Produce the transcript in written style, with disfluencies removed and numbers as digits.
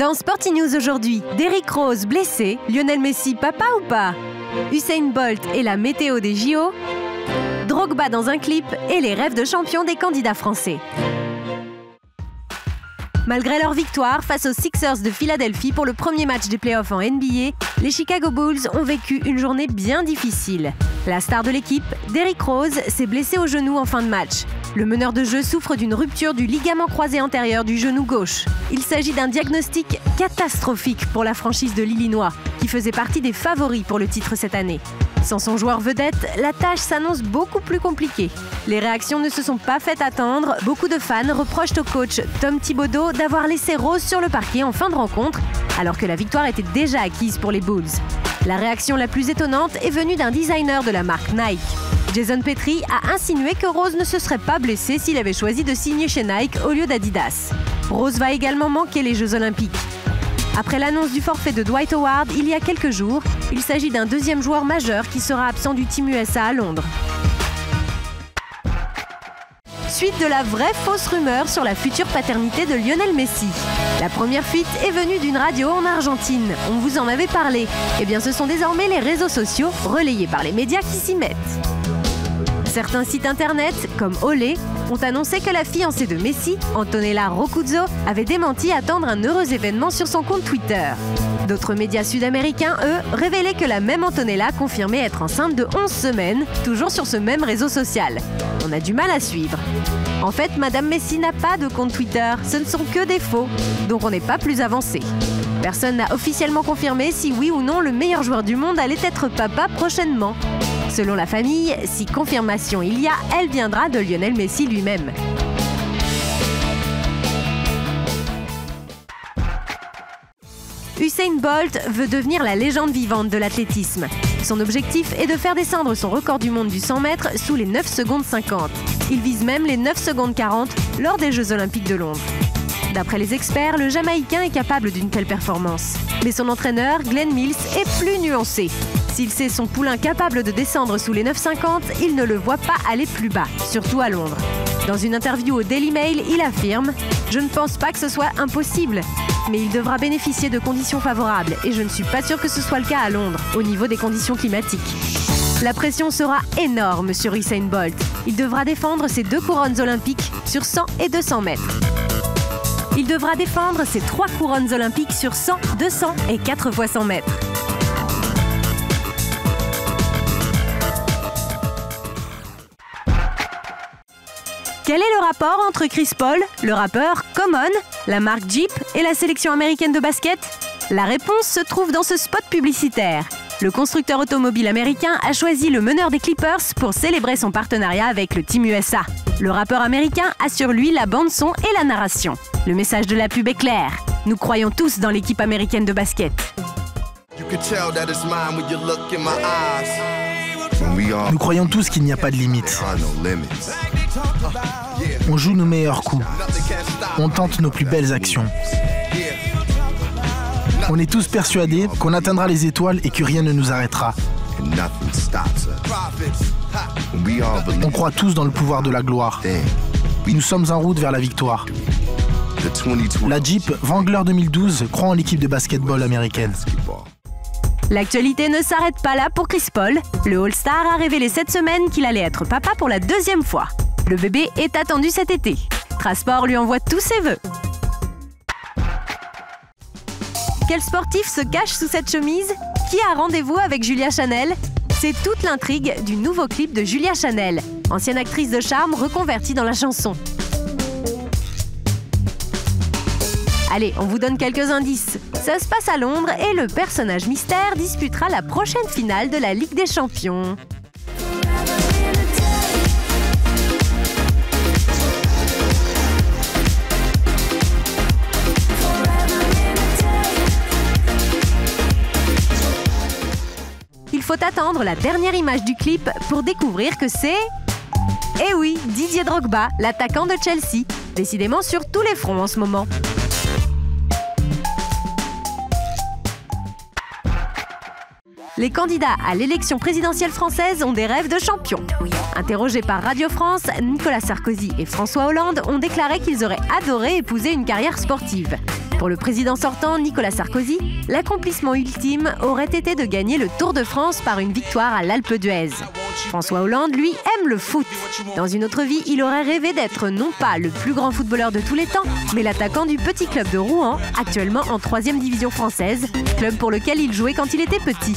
Dans Sporty News aujourd'hui, Derrick Rose blessé, Lionel Messi papa ou pas? Usain Bolt et la météo des JO, Drogba dans un clip et les rêves de champion des candidats français. Malgré leur victoire face aux Sixers de Philadelphie pour le premier match des playoffs en NBA, les Chicago Bulls ont vécu une journée bien difficile. La star de l'équipe, Derrick Rose, s'est blessé au genou en fin de match. Le meneur de jeu souffre d'une rupture du ligament croisé antérieur du genou gauche. Il s'agit d'un diagnostic catastrophique pour la franchise de l'Illinois, qui faisait partie des favoris pour le titre cette année. Sans son joueur vedette, la tâche s'annonce beaucoup plus compliquée. Les réactions ne se sont pas faites attendre. Beaucoup de fans reprochent au coach Tom Thibodeau d'avoir laissé Rose sur le parquet en fin de rencontre, alors que la victoire était déjà acquise pour les Bulls. La réaction la plus étonnante est venue d'un designer de la marque Nike. Jason Petrie a insinué que Rose ne se serait pas blessé s'il avait choisi de signer chez Nike au lieu d'Adidas. Rose va également manquer les Jeux Olympiques. Après l'annonce du forfait de Dwight Howard il y a quelques jours, il s'agit d'un deuxième joueur majeur qui sera absent du Team USA à Londres. Suite de la vraie fausse rumeur sur la future paternité de Lionel Messi. La première fuite est venue d'une radio en Argentine. On vous en avait parlé. Eh bien, ce sont désormais les réseaux sociaux, relayés par les médias, qui s'y mettent. Certains sites internet, comme Olé, ont annoncé que la fiancée de Messi, Antonella Roccuzzo, avait démenti attendre un heureux événement sur son compte Twitter. D'autres médias sud-américains, eux, révélaient que la même Antonella confirmait être enceinte de 11 semaines, toujours sur ce même réseau social. On a du mal à suivre. En fait, Madame Messi n'a pas de compte Twitter, ce ne sont que des faux, donc on n'est pas plus avancé. Personne n'a officiellement confirmé si oui ou non le meilleur joueur du monde allait être papa prochainement. Selon la famille, si confirmation il y a, elle viendra de Lionel Messi lui-même. Usain Bolt veut devenir la légende vivante de l'athlétisme. Son objectif est de faire descendre son record du monde du 100 mètres sous les 9 secondes 50. Il vise même les 9 secondes 40 lors des Jeux Olympiques de Londres. D'après les experts, le Jamaïcain est capable d'une telle performance. Mais son entraîneur, Glenn Mills, est plus nuancé. S'il sait son poulain capable de descendre sous les 9,50, il ne le voit pas aller plus bas, surtout à Londres. Dans une interview au Daily Mail, il affirme « Je ne pense pas que ce soit impossible, mais il devra bénéficier de conditions favorables et je ne suis pas sûr que ce soit le cas à Londres, au niveau des conditions climatiques. » La pression sera énorme sur Usain Bolt. Il devra défendre ses 2 couronnes olympiques sur 100 et 200 mètres. Il devra défendre ses 3 couronnes olympiques sur 100, 200 et 4 x 100 mètres. Quel est le rapport entre Chris Paul, le rappeur Common, la marque Jeep et la sélection américaine de basket? La réponse se trouve dans ce spot publicitaire. Le constructeur automobile américain a choisi le meneur des Clippers pour célébrer son partenariat avec le Team USA. Le rappeur américain assure lui la bande-son et la narration. Le message de la pub est clair. Nous croyons tous dans l'équipe américaine de basket. Nous croyons tous qu'il n'y a pas de limite. On joue nos meilleurs coups. On tente nos plus belles actions. On est tous persuadés qu'on atteindra les étoiles et que rien ne nous arrêtera. On croit tous dans le pouvoir de la gloire. Nous sommes en route vers la victoire. La Jeep Wrangler 2012 croit en l'équipe de basketball américaine. L'actualité ne s'arrête pas là pour Chris Paul. Le All-Star a révélé cette semaine qu'il allait être papa pour la 2e fois. Le bébé est attendu cet été. Trasport lui envoie tous ses vœux. Quel sportif se cache sous cette chemise? Qui a rendez-vous avec Julia Chanel? C'est toute l'intrigue du nouveau clip de Julia Chanel, ancienne actrice de charme reconvertie dans la chanson. Allez, on vous donne quelques indices. Ça se passe à Londres et le personnage mystère disputera la prochaine finale de la Ligue des Champions. Il faut attendre la dernière image du clip pour découvrir que c'est... Eh oui, Didier Drogba, l'attaquant de Chelsea, décidément sur tous les fronts en ce moment. Les candidats à l'élection présidentielle française ont des rêves de champion. Interrogés par Radio France, Nicolas Sarkozy et François Hollande ont déclaré qu'ils auraient adoré épouser une carrière sportive. Pour le président sortant, Nicolas Sarkozy, l'accomplissement ultime aurait été de gagner le Tour de France par une victoire à l'Alpe d'Huez. François Hollande, lui, aime le foot. Dans une autre vie, il aurait rêvé d'être non pas le plus grand footballeur de tous les temps, mais l'attaquant du petit club de Rouen, actuellement en 3e division française, club pour lequel il jouait quand il était petit.